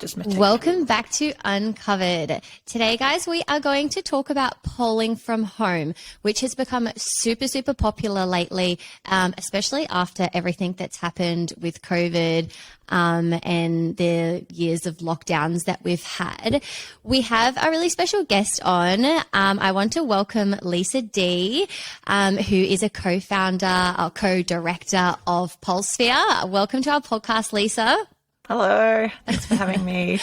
Just my TikTok. Welcome back to Uncovered. Today, guys, we are going to talk about polling from home, which has become super, super popular lately, especially after everything that's happened with COVID and the years of lockdowns that we've had. We have a really special guest on. I want to welcome Lisa D, who is a co-founder or co-director of Polesphere. Welcome to our podcast, Lisa. Hello. Thanks for having me.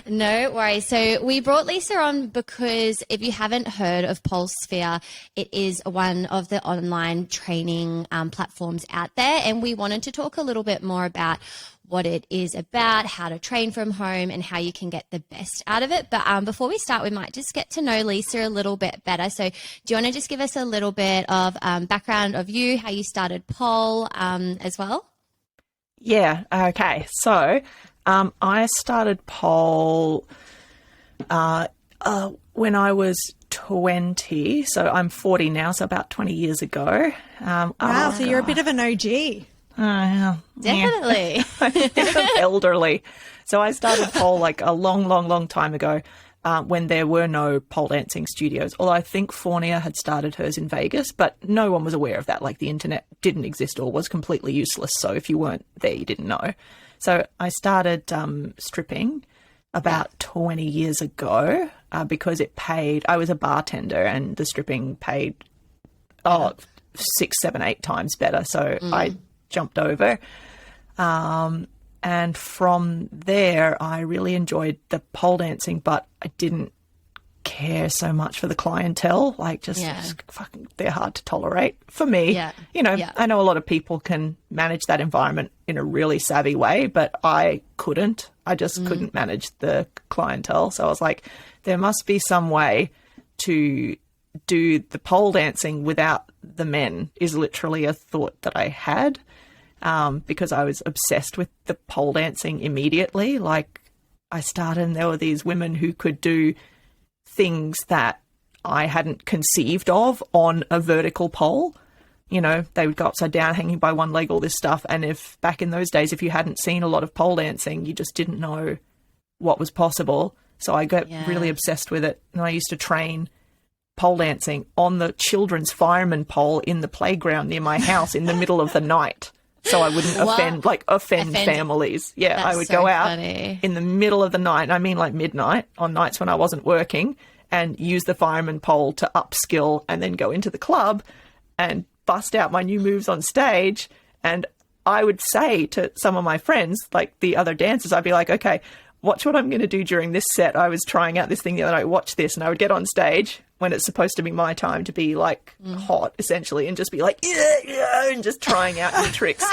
No worries. So we brought Lisa on because if you haven't heard of Polesphere, it is one of the online training platforms out there. And we wanted to talk a little bit more about what it is about, how to train from home, and how you can get the best out of it. But before we start, we might just get to know Lisa a little bit better. So do you want to just give us a little bit of background of you, how you started Pole as well? Yeah. Okay. So I started Pole when I was 20. So I'm 40 now, so about 20 years ago. Wow. So you're a bit of an OG. Yeah. Definitely. Elderly. So I started pole like a long time ago when there were no pole dancing studios. Although I think Fornia had started hers in Vegas, but no one was aware of that. Like the internet didn't exist or was completely useless. So if you weren't there, you didn't know. So I started stripping about 20 years ago because it paid. I was a bartender and the stripping paid 6, 7, 8 times better. So I jumped over. And from there, I really enjoyed the pole dancing, but I didn't care so much for the clientele. Like, just fucking, they're hard to tolerate for me. Yeah. You know, I know a lot of people can manage that environment in a really savvy way, but I couldn't. I just couldn't manage the clientele. So I was like, there must be some way to do the pole dancing without the men, is literally a thought that I had. Because I was obsessed with the pole dancing immediately. Like, I started and there were these women who could do things that I hadn't conceived of on a vertical pole. You know, they would go upside down, hanging by one leg, all this stuff. And if back in those days, if you hadn't seen a lot of pole dancing, you just didn't know what was possible. So I got really obsessed with it. And I used to train pole dancing on the children's fireman pole in the playground near my house in the middle of the night. So I wouldn't offend families. Yeah, That's I would so go out funny. in the middle of the night, I mean like midnight, on nights when I wasn't working, and use the fireman pole to upskill and then go into the club and bust out my new moves on stage. And I would say to some of my friends, like the other dancers, I'd be like, okay, watch what I'm going to do during this set. I was trying out this thing the other night, watch this. And I would get on stage when it's supposed to be my time to be like hot, essentially, and just be like, and just trying out new tricks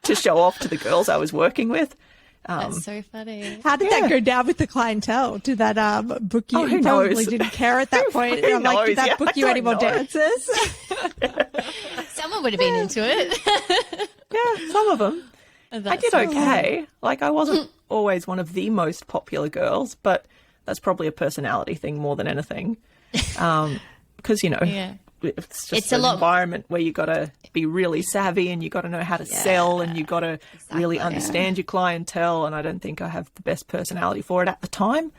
to show off to the girls I was working with. That's so funny. How did that go down with the clientele? Did that book you? Oh, who you probably knows? didn't care at that point. Who I'm like, did knows? that book you any more dancers? Someone would have been into it. Yeah, some of them. I did okay. Like, I wasn't always one of the most popular girls, but that's probably a personality thing more than anything. Because, you know, it's just an environment where you got to be really savvy and you got to know how to sell and you got to really understand your clientele. And I don't think I have the best personality for it at the time.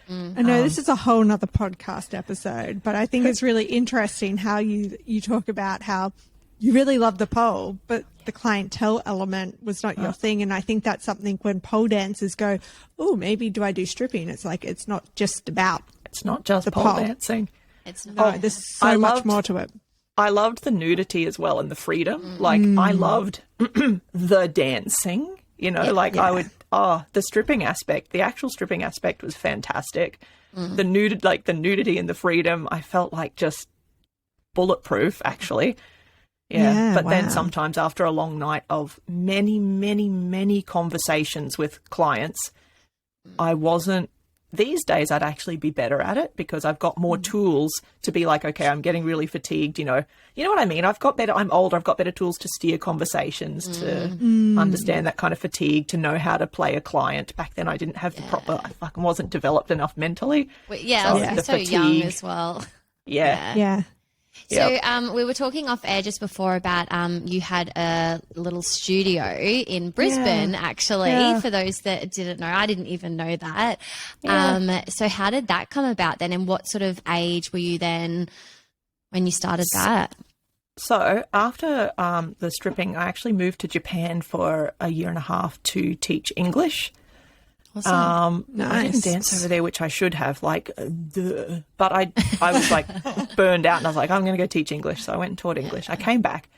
I know this is a whole nother podcast episode, but I think it's really interesting how you talk about how you really love the pole, but the clientele element was not your thing. And I think that's something when pole dancers go, oh, maybe do I do stripping? It's like, it's not just about It's not just the pole dancing. It's No, there's so much more to it. I loved the nudity as well and the freedom. Like, I loved the dancing, you know, I would, the stripping aspect, the actual stripping aspect was fantastic. The nudity and the freedom, I felt like just bulletproof, actually. Yeah, but then sometimes after a long night of many conversations with clients, I wasn't. These days, I'd actually be better at it because I've got more tools to be like, okay, I'm getting really fatigued, you know what I mean? I'm older, I've got better tools to steer conversations, to understand that kind of fatigue, to know how to play a client. Back then, I didn't have the proper, I fucking wasn't developed enough mentally. So young as well. Yeah. So we were talking off air just before about you had a little studio in Brisbane, actually, for those that didn't know. I didn't even know that. So how did that come about then, and what sort of age were you then when you started that? So after the stripping, I actually moved to Japan for a year and a half to teach English. Awesome. Nice. I didn't dance over there, which I should have, but I was like burned out, and I was like, I'm going to go teach English. So I went and taught English. I came back,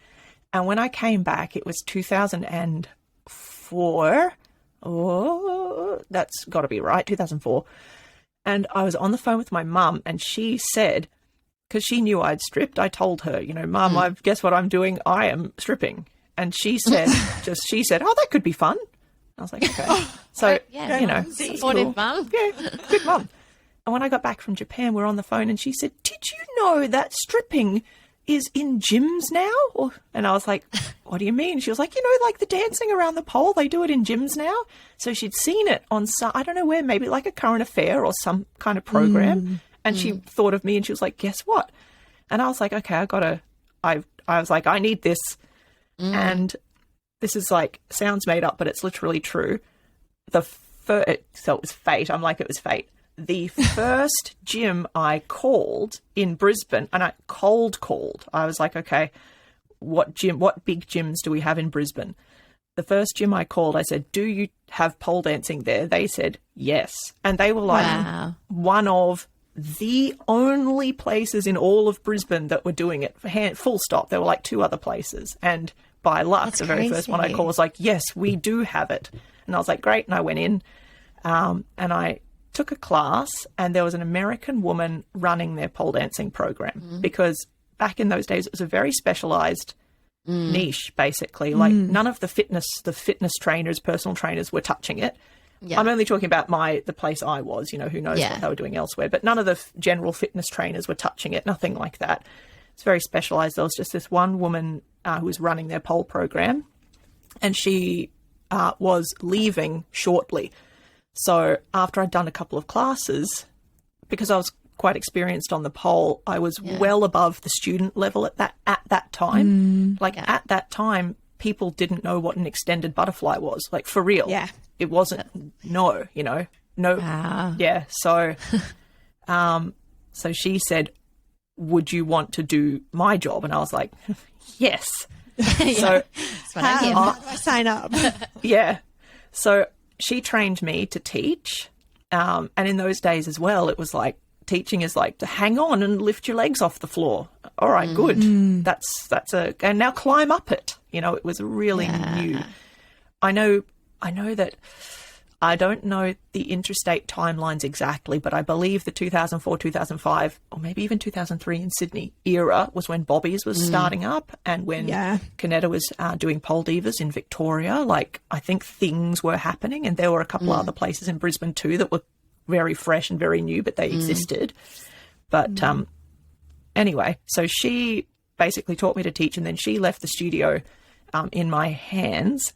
and when I came back, it was 2004. Oh, that's got to be right, 2004. And I was on the phone with my mum, and she said, because she knew I'd stripped, I told her, Mum, guess what I'm doing? I am stripping. And she said, oh, that could be fun. I was like, okay. So, Supportive mum. Yeah, good mum. And when I got back from Japan, we were on the phone, and she said, did you know that stripping is in gyms now? And I was like, what do you mean? She was like, like the dancing around the pole, they do it in gyms now. So she'd seen it on some, I don't know where, maybe like a current affair or some kind of program. And she thought of me, and she was like, guess what? And I was like, okay, I was like, I need this. And this is like, sounds made up, but it's literally true. So it was fate. I'm like, it was fate. The first gym I called in Brisbane, and I cold called. I was like, okay, what big gyms do we have in Brisbane? The first gym I called, I said, do you have pole dancing there? They said, yes. And they were like one of the only places in all of Brisbane that were doing it. Full stop. There were like two other places. And by luck, the very first one I called was like, yes, we do have it. And I was like, great. And I went in and I took a class, and there was an American woman running their pole dancing program because back in those days, it was a very specialized niche, basically. Like none of the fitness trainers, personal trainers were touching it. Yeah. I'm only talking about the place I was, who knows what they were doing elsewhere, but none of the general fitness trainers were touching it, nothing like that. It's very specialized. There was just this one woman who was running their pole program, and she was leaving shortly. So after I'd done a couple of classes, because I was quite experienced on the pole, I was well above the student level at that time. At that time, people didn't know what an extended butterfly was, like for real. Yeah. It wasn't, no. Wow. Yeah. So, so she said, would you want to do my job? And I was like, yes. So I sign up. Yeah. So she trained me to teach. And in those days as well, it was like, teaching is like to hang on and lift your legs off the floor. All right, good. And now climb up it. It was really new. I know that I don't know the interstate timelines exactly, but I believe the 2004, 2005, or maybe even 2003 in Sydney era was when Bobby's was starting up, and when Canetta was doing pole divas in Victoria. Like, I think things were happening, and there were a couple other places in Brisbane too that were very fresh and very new, but they existed. But anyway, so she basically taught me to teach, and then she left the studio in my hands,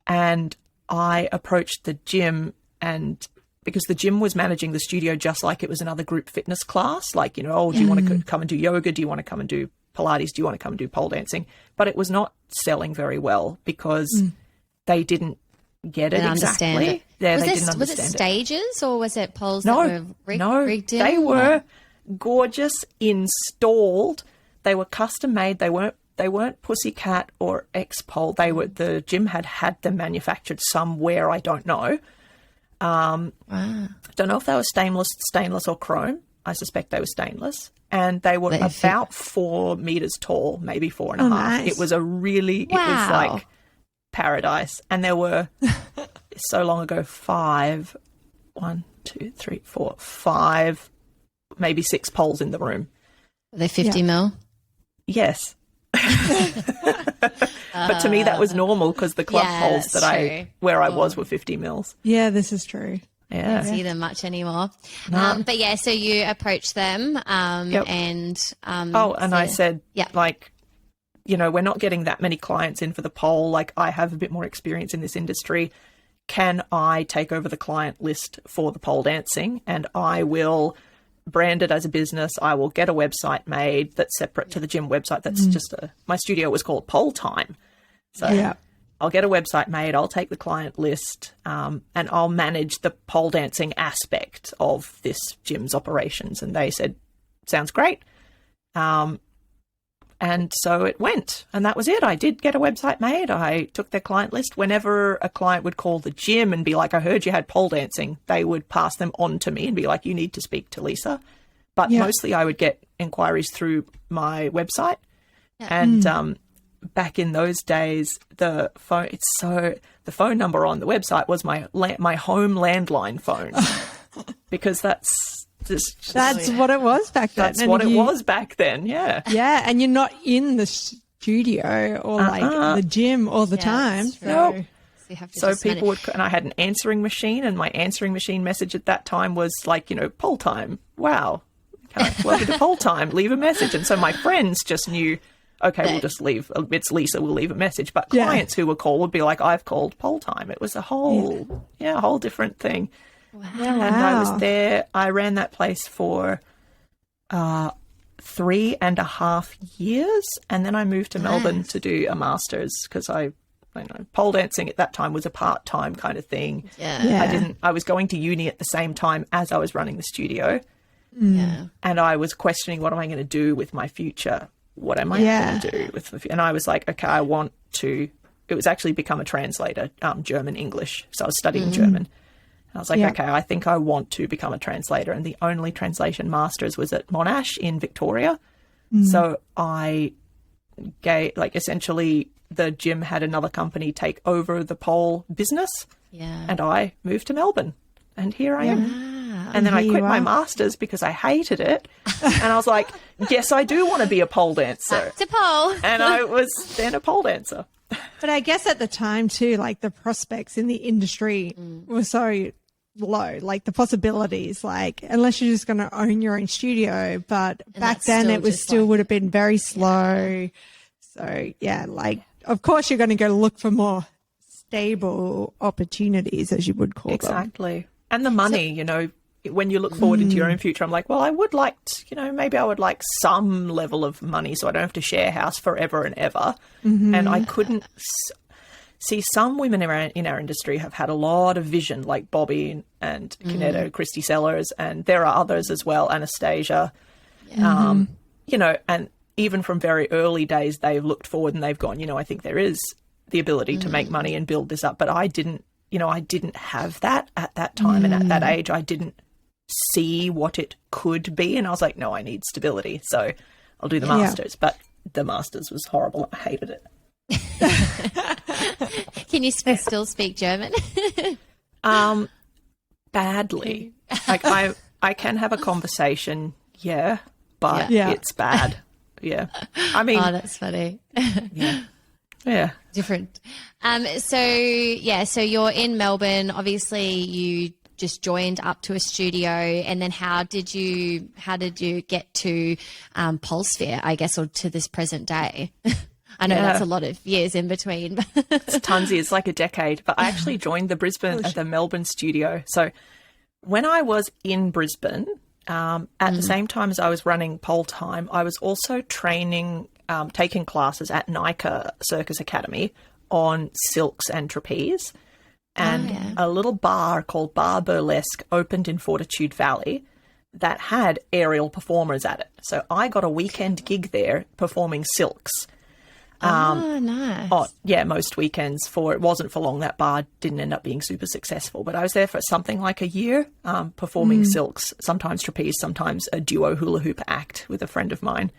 and I approached the gym, and because the gym was managing the studio just like it was another group fitness class, like, do you want to come and do yoga? Do you want to come and do Pilates? Do you want to come and do pole dancing? But it was not selling very well because they didn't get it exactly. Yeah, they didn't understand was it stages, or was it poles that were rigged in? They were gorgeous, installed. They were custom made. They weren't Pussycat or X-Pole. The gym had them manufactured somewhere. I don't know. Don't know if they were stainless or chrome. I suspect they were stainless. And they were about 4 meters tall, maybe 4.5. Nice. It was it was like paradise. And there were so long ago, 5, maybe 6 poles in the room. Are they 50 mil? Yes. But to me that was normal because the club poles that I was were 50 mils. Yeah, this is true. Yeah. I don't see them much anymore. No. But yeah, so you approached them and I said, like, we're not getting that many clients in for the pole. Like, I have a bit more experience in this industry. Can I take over the client list for the pole dancing? And I will branded as a business. I will get a website made that's separate to the gym website. That's just my studio was called Pole Time. So I'll get a website made. I'll take the client list and I'll manage the pole dancing aspect of this gym's operations. And they said, sounds great. And so it went, and that was it. I did get a website made. I took their client list. Whenever a client would call the gym and be like, I heard you had pole dancing, they would pass them on to me and be like, you need to speak to Lisa. But mostly I would get inquiries through my website. And back in those days, the phone number on the website was my home landline phone because that's what it was back then. That's what it was back then, yeah. Yeah, and you're not in the studio or the gym all the time. No. So people would, and I had an answering machine, and my answering machine message at that time was like, pole time. Wow. Welcome to pole time. Leave a message. And so my friends just knew, okay, we'll just leave. It's Lisa, we'll leave a message. But clients who were called would be like, I've called pole time. It was a whole different thing. Wow. And I was there. I ran that place for 3.5 years, and then I moved to Melbourne to do a master's because pole dancing at that time was a part-time kind of thing. I was going to uni at the same time as I was running the studio, and I was questioning, what am I going to do with my future? What am I going to do with and I was like, okay, I want to. It was actually become a translator, German English. So I was studying German. I was like, okay, I think I want to become a translator. And the only translation masters was at Monash in Victoria. So I essentially the gym had another company take over the pole business. Yeah. And I moved to Melbourne. And here I am. And then I quit my master's because I hated it. And I was like, yes, I do want to be a pole dancer. Back to pole. And I was then a pole dancer. But I guess at the time too, like the prospects in the industry were so low, like the possibilities, like unless you're just going to own your own studio. But back then it was still would have been very slow. So of course you're going to go look for more stable opportunities, as you would call them. Exactly. And the money, when you look forward into your own future, I'm like, well, I would like to, maybe I would like some level of money so I don't have to share a house forever and ever. And I couldn't see some women in our industry have had a lot of vision, like Bobby and Kinetto, Christy Sellers, and there are others as well, Anastasia, and even from very early days, they've looked forward and they've gone, I think there is the ability to make money and build this up. But I didn't have that at that time. And at that age, I didn't see what it could be. And I was like, no, I need stability. So I'll do the masters. But the masters was horrible. I hated it. Can you still speak German? Badly. Like I can have a conversation, but it's bad. Yeah. I mean, oh, that's funny. Yeah. Different. So you're in Melbourne. Obviously, you just joined up to a studio, and then how did you get to Polesphere, I guess, or to this present day? I know that's a lot of years in between. It's tonsy. It's like a decade. But I actually joined the Melbourne studio. So when I was in Brisbane, at the same time as I was running Pole Time, I was also training, taking classes at Nika Circus Academy on silks and trapeze. And a little bar called Bar Burlesque opened in Fortitude Valley that had aerial performers at it. So I got a weekend gig there performing silks. Nice. Oh, yeah, most weekends. It wasn't for long. That bar didn't end up being super successful, but I was there for something like a year, performing silks, sometimes trapeze, sometimes a duo hula hoop act with a friend of mine.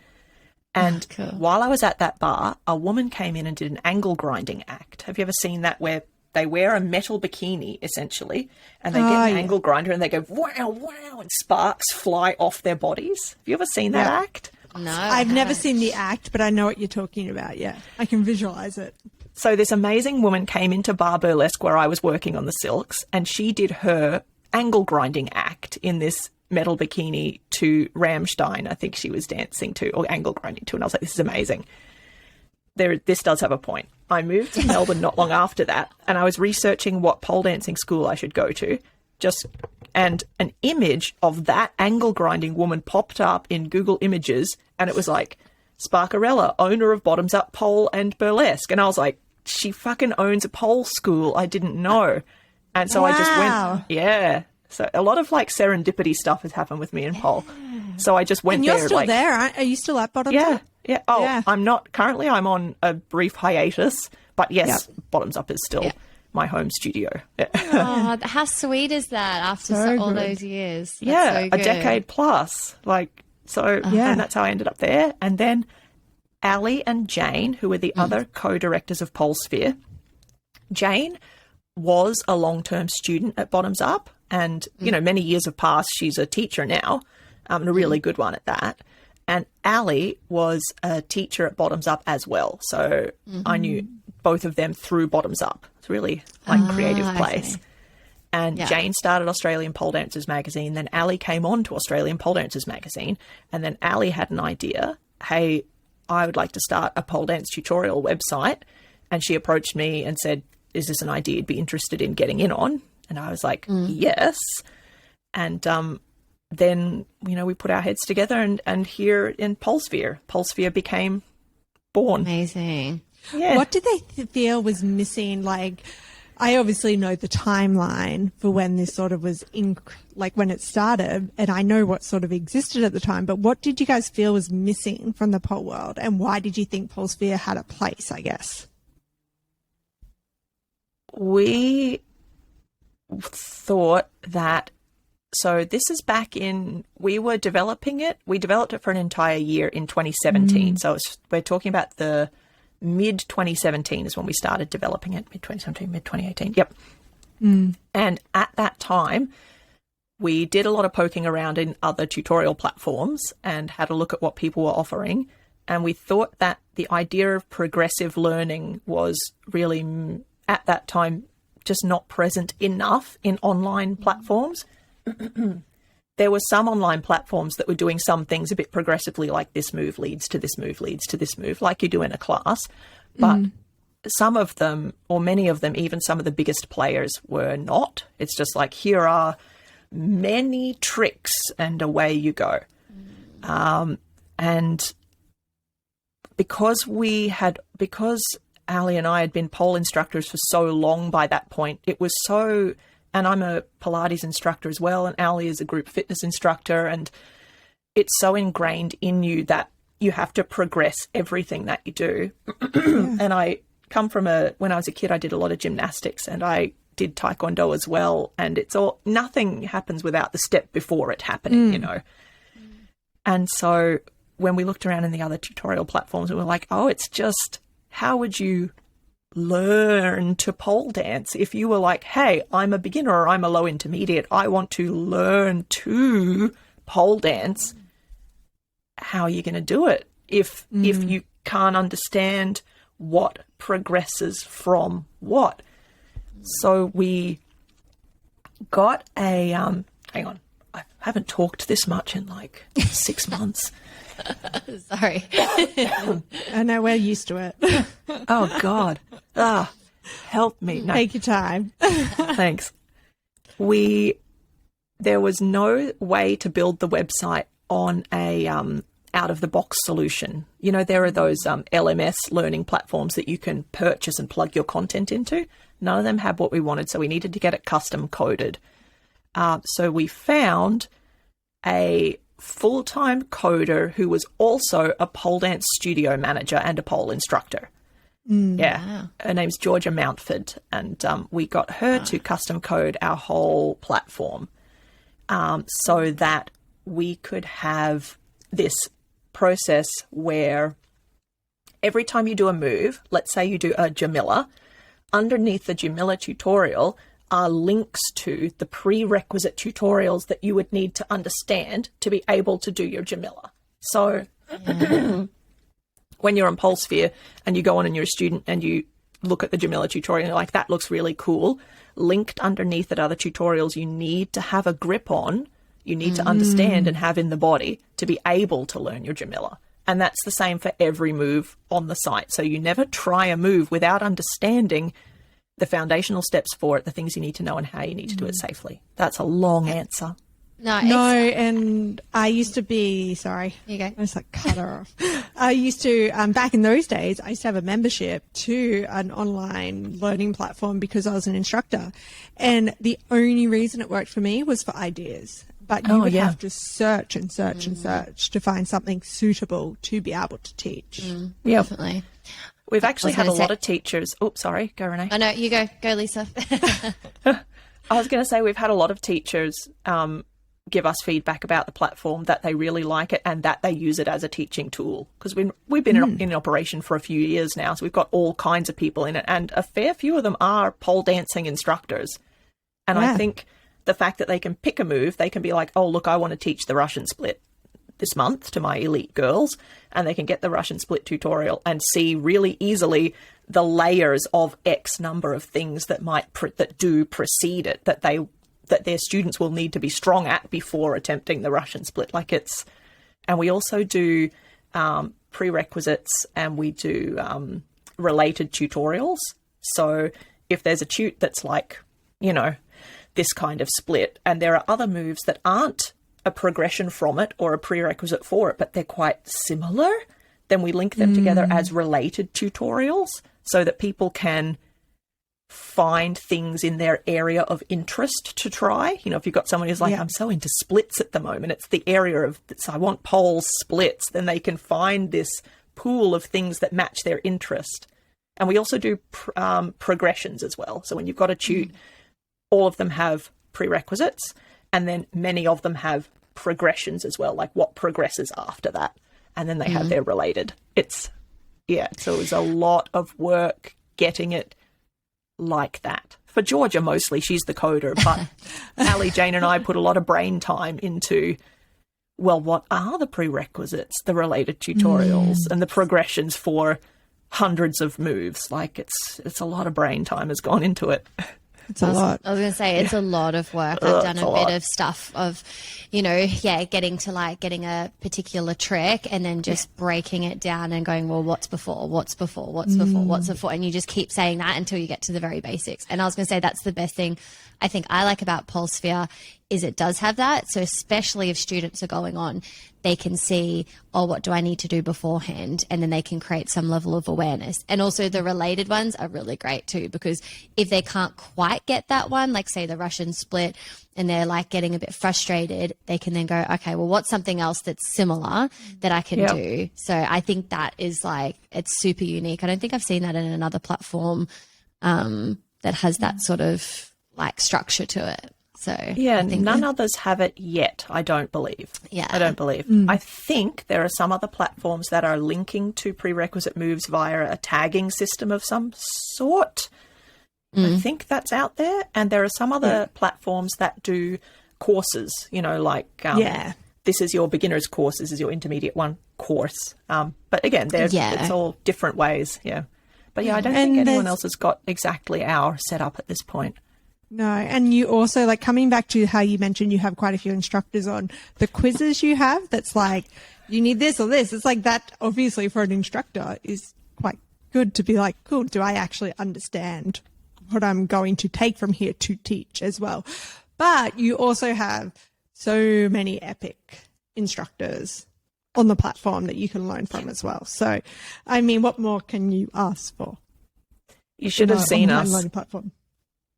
And while I was at that bar, a woman came in and did an angle grinding act. Have you ever seen that, where they wear a metal bikini, essentially, and they get an angle grinder and they go, wow, wow, and sparks fly off their bodies? Have you ever seen that act? No, I've never seen the act, but I know what you're talking about. Yeah, I can visualize it. So this amazing woman came into Bar Burlesque where I was working on the silks, and she did her angle grinding act in this metal bikini to Rammstein, I think she was dancing to, or angle grinding to, and I was like, this is amazing. This does have a point. I moved to Melbourne not long after that, and I was researching what pole dancing school I should go to. Just and an image of that angle grinding woman popped up in Google Images, and it was like, Sparkarella, owner of Bottoms Up Pole and Burlesque. And I was like, she fucking owns a pole school. I didn't know. And so I just went, yeah. So a lot of like serendipity stuff has happened with me in pole. So I just went and there. You're still like, there, aren't you? Are you still at Bottoms yeah, Up? yeah. Oh, Yeah. I'm not. Currently, I'm on a brief hiatus. But yes, Bottoms Up is still my home studio. Oh, how sweet is that after all those years? That's so a good. decade plus. Like, so, and that's how I ended up there. And then Ali and Jane, who were the other co-directors of Polesphere. Jane was a long-term student at Bottoms Up, and, you know, many years have passed. She's a teacher now, and a really good one at that. And Ali was a teacher at Bottoms Up as well. So I knew both of them through Bottoms Up. It's really like a creative place. And Jane started Australian Pole Dancers magazine. Then Ali came on to Australian Pole Dancers magazine. And then Ali had an idea. Hey, I would like to start a pole dance tutorial website. And she approached me and said, is this an idea you'd be interested in getting in on? And I was like, yes. And then, you know, we put our heads together and here in Polesphere became born. Amazing. Yeah. What did they feel was missing? Like, I obviously know the timeline for when this sort of was like when it started, and I know what sort of existed at the time, but what did you guys feel was missing from the pole world, and why did you think Polesphere had a place, I guess? We thought that, so this is back in, we were developing it. We developed it for an entire year in 2017. So we're talking about the mid 2017 is when we started developing it, mid 2017, mid 2018. Yep. And at that time, we did a lot of poking around in other tutorial platforms and had a look at what people were offering. And we thought that the idea of progressive learning was really, at that time, just not present enough in online platforms. There were some online platforms that were doing some things a bit progressively, like this move leads to this move leads to this move, like you do in a class. But some of them, or many of them, even some of the biggest players were not. It's just like, here are many tricks and away you go. And because Ali and I had been pole instructors for so long by that point, it was so, and I'm a Pilates instructor as well, and Ali is a group fitness instructor, and it's so ingrained in you that you have to progress everything that you do. And I come from when I was a kid, I did a lot of gymnastics, and I did Taekwondo as well, and it's all, nothing happens without the step before it happening, you know. And so when we looked around in the other tutorial platforms, we were like, oh, it's just, how would you learn to pole dance if you were like, hey, I'm a beginner or I'm a low intermediate, I want to learn to pole dance? How are you going to do it if you can't understand what progresses from what? So we got a hang on, I haven't talked this much in like 6 months. Sorry. I know, we're used to it. Oh God. Help me. No. Take your time. Thanks. There was no way to build the website on a out of the box solution. You know, there are those LMS learning platforms that you can purchase and plug your content into. None of them had what we wanted, so we needed to get it custom coded. So we found a full-time coder who was also a pole dance studio manager and a pole instructor. Wow. Her name's Georgia Mountford, and we got her to custom code our whole platform so that we could have this process where every time you do a move, let's say you do a Jamila, underneath the Jamila tutorial are links to the prerequisite tutorials that you would need to understand to be able to do your Jamila. So when you're on Polesphere and you go on and you're a student and you look at the Jamila tutorial, you're like, that looks really cool. Linked underneath it are the tutorials you need to have a grip on, you need to understand and have in the body to be able to learn your Jamila. And that's the same for every move on the site. So you never try a move without understanding the foundational steps for it, the things you need to know, and how you need to do it safely. That's a long answer. No, And I used to be, sorry. Here you go. I just like cut her off. I used to, back in those days, I used to have a membership to an online learning platform because I was an instructor. And the only reason it worked for me was for ideas. But you would have to search and search and search to find something suitable to be able to teach. Yeah, definitely. We've actually had a lot of teachers. Oh, sorry. Go, Renee. Oh, no, you go. Go, Lisa. I was going to say we've had a lot of teachers give us feedback about the platform, that they really like it and that they use it as a teaching tool, because we've been in operation for a few years now, so we've got all kinds of people in it, and a fair few of them are pole dancing instructors. And I think the fact that they can pick a move, they can be like, oh, look, I want to teach the Russian split this month to my elite girls, and they can get the Russian split tutorial and see really easily the layers of X number of things that that do precede it, that their students will need to be strong at before attempting the Russian split. And we also do prerequisites, and we do related tutorials. So if there's a tute that's like, this kind of split, and there are other moves that aren't a progression from it or a prerequisite for it, but they're quite similar, then we link them together as related tutorials so that people can find things in their area of interest to try. If you've got someone who's like, I'm so into splits at the moment, it's the area of, I want pole splits, then they can find this pool of things that match their interest. And we also do progressions as well. So when you've got a tute, all of them have prerequisites, and then many of them have progressions as well, like what progresses after that. And then they have their related. So it was a lot of work getting it like that. For Georgia mostly, she's the coder, but Ali, Jane and I put a lot of brain time into, well, what are the prerequisites, the related tutorials and the progressions for hundreds of moves? It's a lot of brain time has gone into it. It's a lot. I was going to say, it's a lot of work. I've done a bit of stuff of, getting a particular trick and then just breaking it down and going, well, what's before, what's before, what's before, what's before? And you just keep saying that until you get to the very basics. And I was going to say, that's the best thing I think I like about Polesphere is it does have that. So especially if students are going on, they can see, oh, what do I need to do beforehand? And then they can create some level of awareness. And also the related ones are really great too, because if they can't quite get that one, like say the Russian split, and they're like getting a bit frustrated, they can then go, okay, well, what's something else that's similar that I can do? So I think that is it's super unique. I don't think I've seen that in another platform that has that sort of structure to it. So I think none others have it yet, I don't believe. I don't believe. I think there are some other platforms that are linking to prerequisite moves via a tagging system of some sort. I think that's out there. And there are some other platforms that do courses, this is your beginner's course, this is your intermediate one course. But again, it's all different ways. But I don't think anyone else has got exactly our setup at this point. No, and you also, coming back to how you mentioned you have quite a few instructors on, the quizzes you have, that's like, you need this or this. It's like that, obviously, for an instructor is quite good to be like, cool, do I actually understand what I'm going to take from here to teach as well? But you also have so many epic instructors on the platform that you can learn from as well. So, I mean, what more can you ask for? You should have seen us. Learning platform.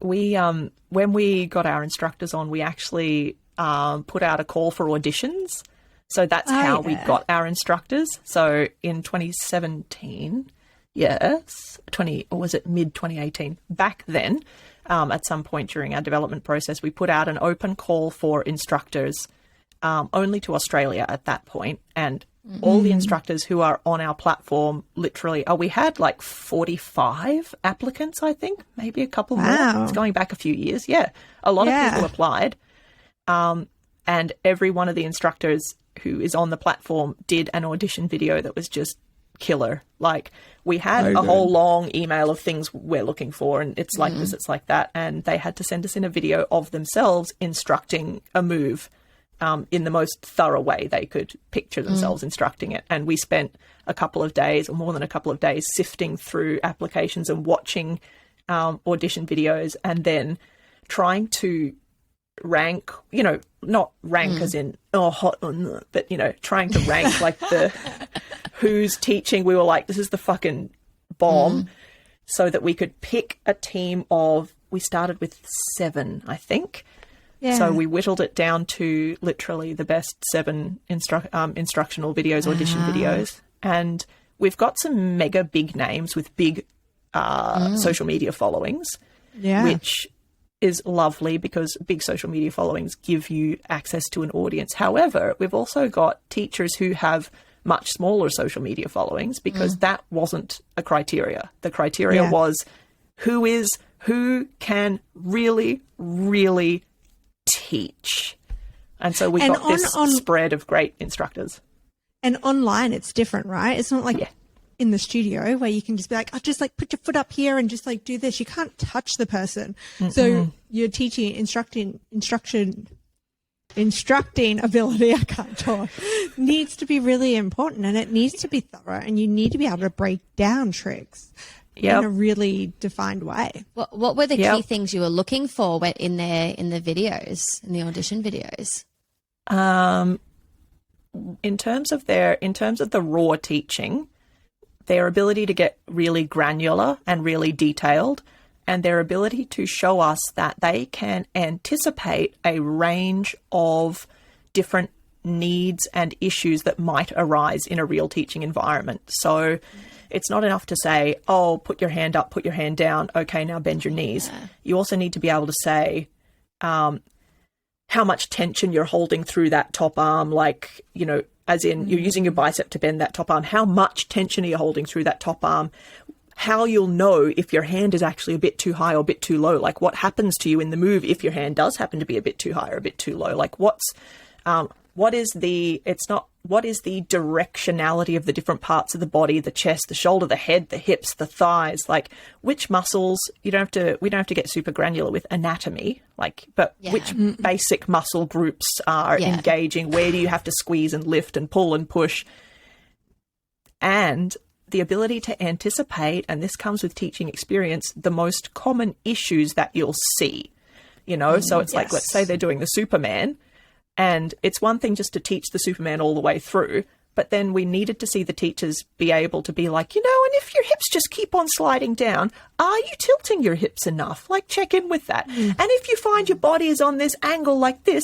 We, when we got our instructors on, we actually put out a call for auditions. So that's how we got our instructors. So in 2017, or was it mid-2018? Back then, at some point during our development process, we put out an open call for instructors only to Australia at that point. And all the instructors who are on our platform, literally, we had 45 applicants, I think, maybe a couple more. It's going back a few years. A lot of people applied. And every one of the instructors who is on the platform did an audition video that was just killer. We had a whole long email of things we're looking for, and it's like this, it's like that. And they had to send us in a video of themselves instructing a move in the most thorough way they could picture themselves instructing it. And we spent a couple of days, or more than a couple of days, sifting through applications and watching audition videos, and then trying to rank, not rank as in hot or not, but trying to rank like the who's teaching. We were like, this is the fucking bomb, so that we could pick a team of. We started with 7, I think. Yeah. So we whittled it down to literally the best 7 instructional videos, audition videos, and we've got some mega big names with big social media followings, which is lovely because big social media followings give you access to an audience. However, we've also got teachers who have much smaller social media followings because that wasn't a criteria. The criteria was who can really, really teach. And so we got this spread of great instructors. And online, it's different, right? It's not like in the studio where you can just be like, just like put your foot up here and just like do this. You can't touch the person. So you're teaching, instructing ability, I can't talk, needs to be really important, and it needs to be thorough, and you need to be able to break down tricks in a really defined way. What were the key things you were looking for in the videos, in the audition videos? In terms of the raw teaching, their ability to get really granular and really detailed, and their ability to show us that they can anticipate a range of different needs and issues that might arise in a real teaching environment. So it's not enough to say, oh, put your hand up, put your hand down. Okay, now bend your knees. You also need to be able to say how much tension you're holding through that top arm, like, as in you're using your bicep to bend that top arm. How much tension are you holding through that top arm? How you'll know if your hand is actually a bit too high or a bit too low. Like what happens to you in the move if your hand does happen to be a bit too high or a bit too low? Like what is the directionality of the different parts of the body, the chest, the shoulder, the head, the hips, the thighs, like which muscles, we don't have to get super granular with anatomy, but which basic muscle groups are engaging, where do you have to squeeze and lift and pull and push? And the ability to anticipate, and this comes with teaching experience, the most common issues that you'll see, so it's like, let's say they're doing the Superman, and it's one thing just to teach the Superman all the way through, but then we needed to see the teachers be able to be like, and if your hips just keep on sliding down, are you tilting your hips enough? Like, check in with that. And if you find your body is on this angle like this,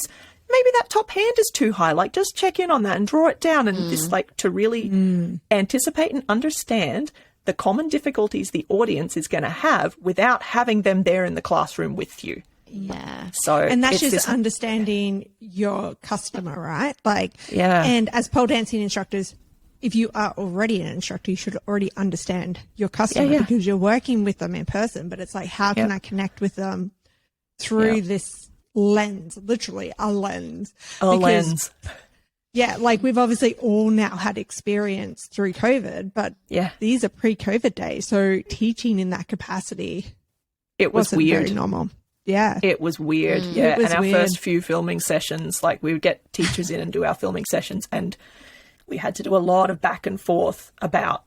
maybe that top hand is too high. Like, just check in on that and draw it down. And this, like, to really anticipate and understand the common difficulties the audience is going to have without having them there in the classroom with you. Yeah. And that's just understanding your customer, right? And as pole dancing instructors, if you are already an instructor, you should already understand your customer because you're working with them in person. But it's like, how can I connect with them through this lens, literally a lens? Lens. Yeah, like we've obviously all now had experience through COVID, but these are pre-COVID days. So teaching in that capacity, it was weird. Very normal. Yeah. It was weird. Yeah. And our first few filming sessions, like we would get teachers in and do our filming sessions, and we had to do a lot of back and forth about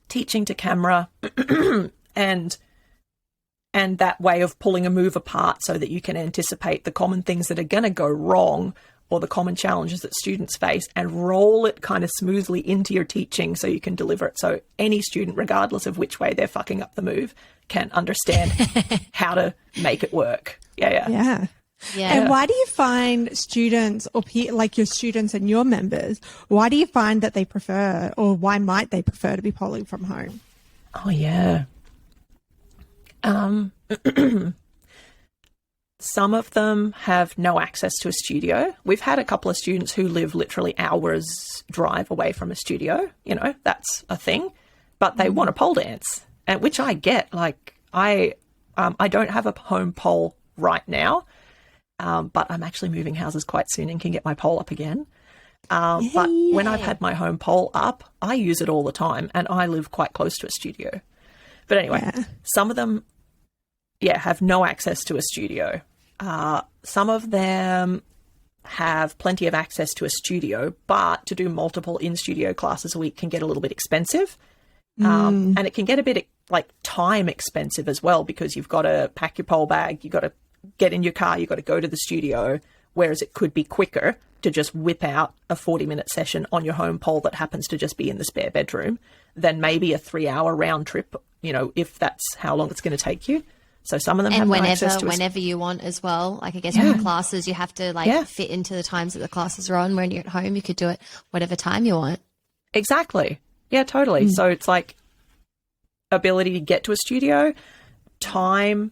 teaching to camera and that way of pulling a move apart so that you can anticipate the common things that are going to go wrong or the common challenges that students face and roll it kind of smoothly into your teaching so you can deliver it. So any student, regardless of which way they're fucking up the move, can understand how to make it work. Yeah. And why do you find students or like your students and your members, why do you find that they prefer, or why might they prefer to be polling from home? Oh, yeah. Some of them have no access to a studio. We've had a couple of students who live literally hours drive away from a studio. That's a thing, but they want to pole dance, and which I get. Like I don't have a home pole right now, but I'm actually moving houses quite soon and can get my pole up again. But when I've had my home pole up, I use it all the time, and I live quite close to a studio. But anyway, some of them, have no access to a studio. Some of them have plenty of access to a studio, but to do multiple in-studio classes a week can get a little bit expensive. And it can get a bit like time expensive as well, because you've got to pack your pole bag, you've got to get in your car, you've got to go to the studio, whereas it could be quicker to just whip out a 40-minute session on your home pole that happens to just be in the spare bedroom than maybe a 3-hour round trip, you know, if that's how long it's going to take you. So some of them have access to whenever you want as well. Like I guess with the classes, you have to like fit into the times that the classes are on. When you're at home, you could do it whatever time you want. Exactly. Yeah, totally. So it's like ability to get to a studio, time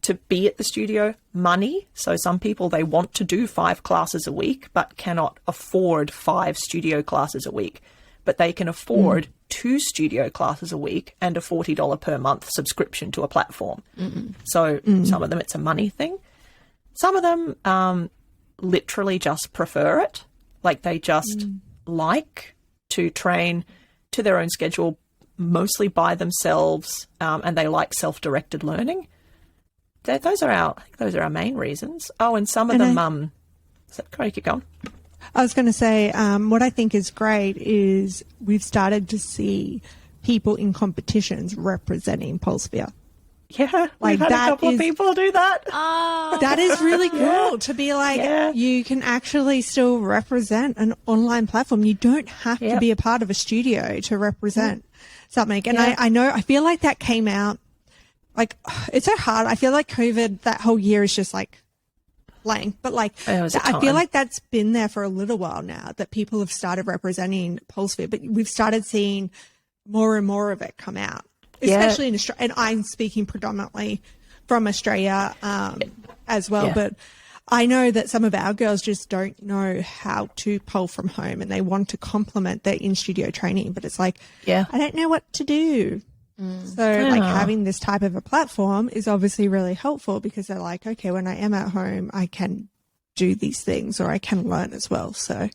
to be at the studio, money. So some people, they want to do 5 classes a week, but cannot afford 5 studio classes a week. But they can afford 2 studio classes a week and a $40 per month subscription to a platform. So some of them, it's a money thing. Some of them literally just prefer it. Like they just like to train to their own schedule, mostly by themselves, and they like self-directed learning. Those are our main reasons. Oh, and some of them, sorry, keep going. I was going to say, what I think is great is we've started to see people in competitions representing Polesphere. Yeah, we've had a couple of people do that. Oh, that is really cool to be like, you can actually still represent an online platform. You don't have to be a part of a studio to represent something. And I feel like that came out, like, it's so hard. I feel like COVID, that whole year is just like blank, but like, I feel like that's been there for a little while now, that people have started representing Polesphere, but we've started seeing more and more of it come out. Especially in Australia, and I'm speaking predominantly from Australia as well. But I know that some of our girls just don't know how to pole from home, and they want to complement their in-studio training. But it's like, I don't know what to do. So like having this type of a platform is obviously really helpful, because they're like, okay, when I am at home, I can do these things, or I can learn as well. So,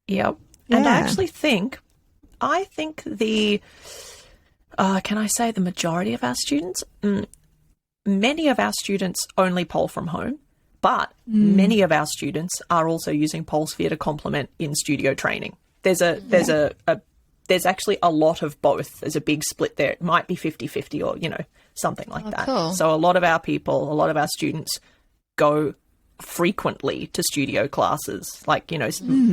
and I actually think, the... can I say the majority of our students? Many of our students only pole from home, but many of our students are also using Polesphere to complement in-studio training. There's actually a lot of both. There's a big split there. It might be 50-50 or, you know, something like that. Cool. So a lot of our students go frequently to studio classes, like, you know,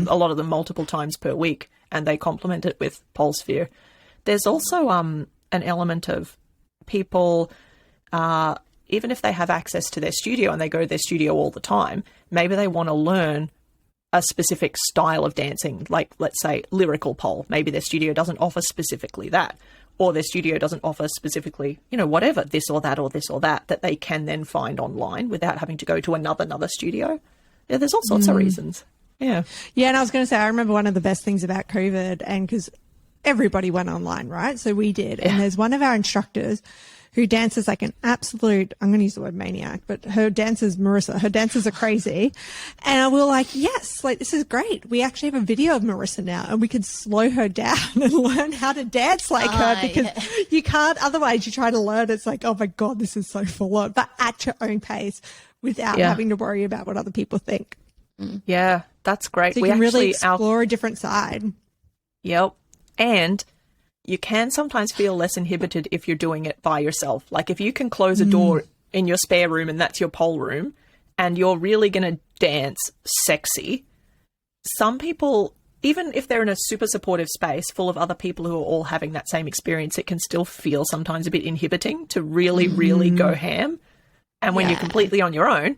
a lot of them multiple times per week, and they complement it with Polesphere. There's also an element of people, even if they have access to their studio and they go to their studio all the time, maybe they want to learn a specific style of dancing, like, let's say, lyrical pole. Maybe their studio doesn't offer specifically that, or their studio doesn't offer specifically, you know, whatever, this or that or this or that they can then find online without having to go to another studio. Yeah, there's all sorts of reasons. Yeah. Yeah, and I was going to say, I remember one of the best things about COVID, and because everybody went online, right? So we did. And there's one of our instructors who dances like an absolute, I'm going to use the word maniac, but her dancers, Marissa, her dancers are crazy. And we were like, yes, like, this is great. We actually have a video of Marissa now, and we could slow her down and learn how to dance like her, because you can't, otherwise you try to learn. It's like, oh my God, this is so full on, but at your own pace without having to worry about what other people think. Yeah, that's great. So you can really explore a different side. Yep. And you can sometimes feel less inhibited if you're doing it by yourself. Like if you can close a door in your spare room and that's your pole room, and you're really going to dance sexy, some people, even if they're in a super supportive space full of other people who are all having that same experience, it can still feel sometimes a bit inhibiting to really, really go ham. And when you're completely on your own,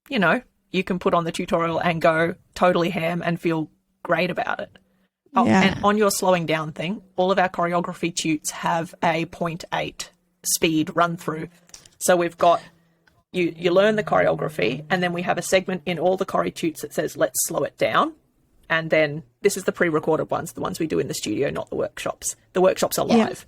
you know, you can put on the tutorial and go totally ham and feel great about it. Oh, and on your slowing down thing, all of our choreography tutes have a 0.8 speed run through. So we've got, you learn the choreography, and then we have a segment in all the choreo tutes that says, let's slow it down. And then this is the pre-recorded ones, the ones we do in the studio, not the workshops. The workshops are live.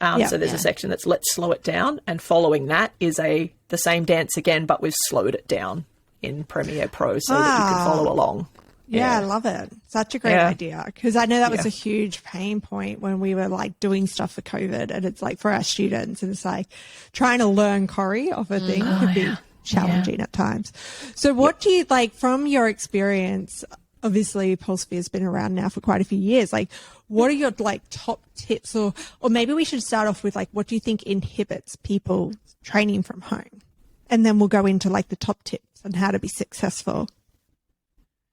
So there's a section that's let's slow it down. And following that is the same dance again, but we've slowed it down in Premiere Pro so that you can follow along. Yeah, I love it. Such a great idea, because I know that was a huge pain point when we were like doing stuff for COVID, and it's like for our students, and it's like trying to learn choreo off a thing could be challenging at times. So what do you like from your experience? obviously Polesphere has been around now for quite a few years. Like, what are your like top tips, or maybe we should start off with like, what do you think inhibits people training from home? And then we'll go into like the top tips on how to be successful.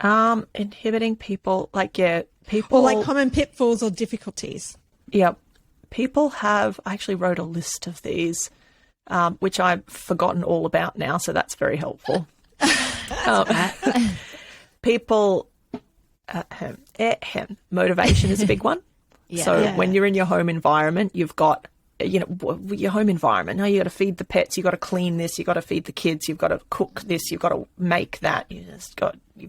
Inhibiting people, people, or like common pitfalls or difficulties. Yep. People have, I actually wrote a list of these, which I've forgotten all about now. So that's very helpful. People, motivation is a big one. When you're in your home environment, you've got, your home environment. Now you got to feed the pets, you got to clean this, you got to feed the kids, you've got to cook this, you've got to make that. You've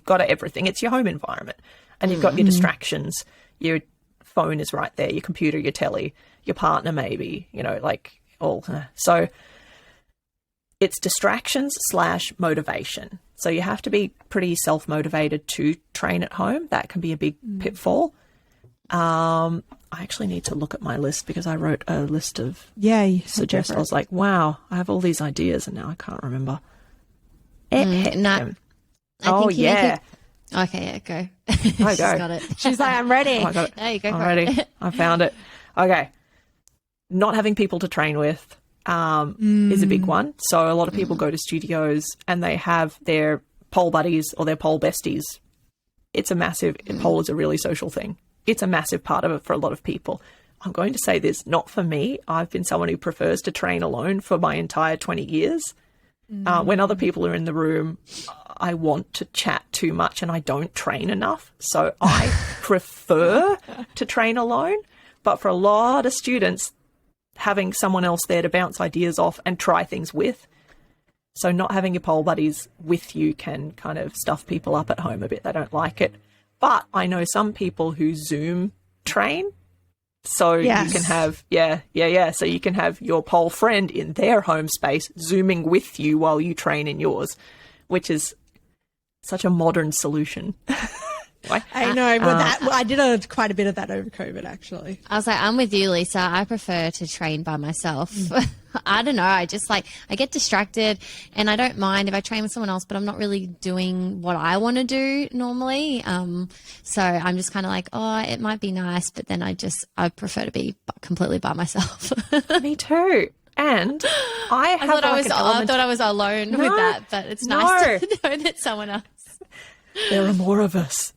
got to everything. It's your home environment, and you've got your distractions. Your phone is right there, your computer, your telly, your partner, maybe. So it's distractions / motivation. So you have to be pretty self-motivated to train at home. That can be a big pitfall. I actually need to look at my list because I wrote a list of suggestions. I was like, wow, I have all these ideas and now I can't remember. Okay, yeah, go. I go. Got it. She's like, I'm ready. I got it. There you go. I'm ready. I found it. Okay. Not having people to train with is a big one. So a lot of people go to studios and they have their pole buddies or their pole besties. It's a massive, pole is a really social thing. It's a massive part of it for a lot of people. I'm going to say this, not for me. I've been someone who prefers to train alone for my entire 20 years. When other people are in the room, I want to chat too much and I don't train enough. So I prefer to train alone. But for a lot of students, having someone else there to bounce ideas off and try things with. So not having your pole buddies with you can kind of stuff people up at home a bit. They don't like it. But I know some people who Zoom train. So you can have, So you can have your pole friend in their home space Zooming with you while you train in yours, which is such a modern solution. I know, but I did quite a bit of that over COVID, actually. I was like, I'm with you, Lisa. I prefer to train by myself. I don't know. I just I get distracted, and I don't mind if I train with someone else, but I'm not really doing what I want to do normally. So I'm just kind of like, oh, it might be nice, but then I prefer to be completely by myself. Me too. And I thought I was alone with that, but it's nice to know that someone else. There are more of us.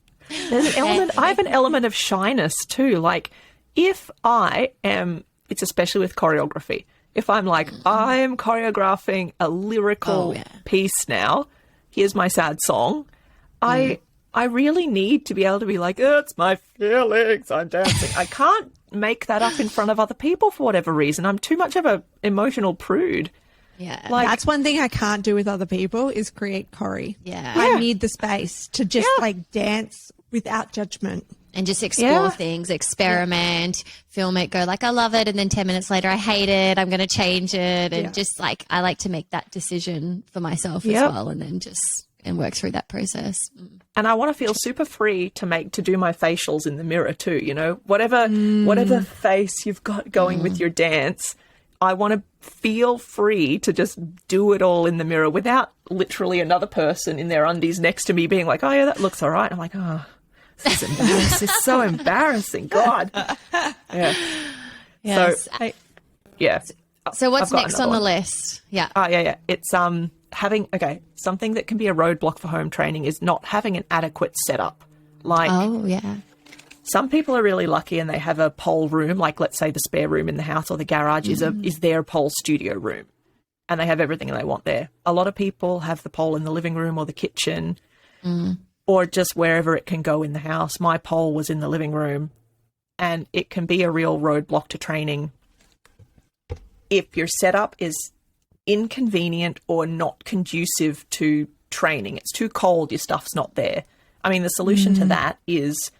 There's an element, I have an element of shyness too. Like if I am, it's especially with choreography, if I'm like, I am choreographing a lyrical piece now, here's my sad song, I really need to be able to be like, oh, it's my feelings, I'm dancing. I can't make that up in front of other people for whatever reason. I'm too much of an emotional prude. Yeah. That's one thing I can't do with other people is create choreo. Yeah. I need the space to just dance without judgment. And just explore things, experiment, film it, go like, I love it. And then 10 minutes later, I hate it. I'm going to change it. And just I like to make that decision for myself as well. And then and work through that process. And I want to feel super free to do my facials in the mirror too. Whatever face you've got going with your dance, I want to feel free to just do it all in the mirror without literally another person in their undies next to me being like, oh yeah, that looks all right. I'm like, oh, this is embarrassing. It's so embarrassing. God. Yeah. Yes. So what's next on the list? Yeah. It's having something that can be a roadblock for home training is not having an adequate setup. Some people are really lucky and they have a pole room, like let's say the spare room in the house or the garage is their pole studio room, and they have everything they want there. A lot of people have the pole in the living room or the kitchen or just wherever it can go in the house. My pole was in the living room, and it can be a real roadblock to training if your setup is inconvenient or not conducive to training. It's too cold, your stuff's not there. I mean, the solution to that is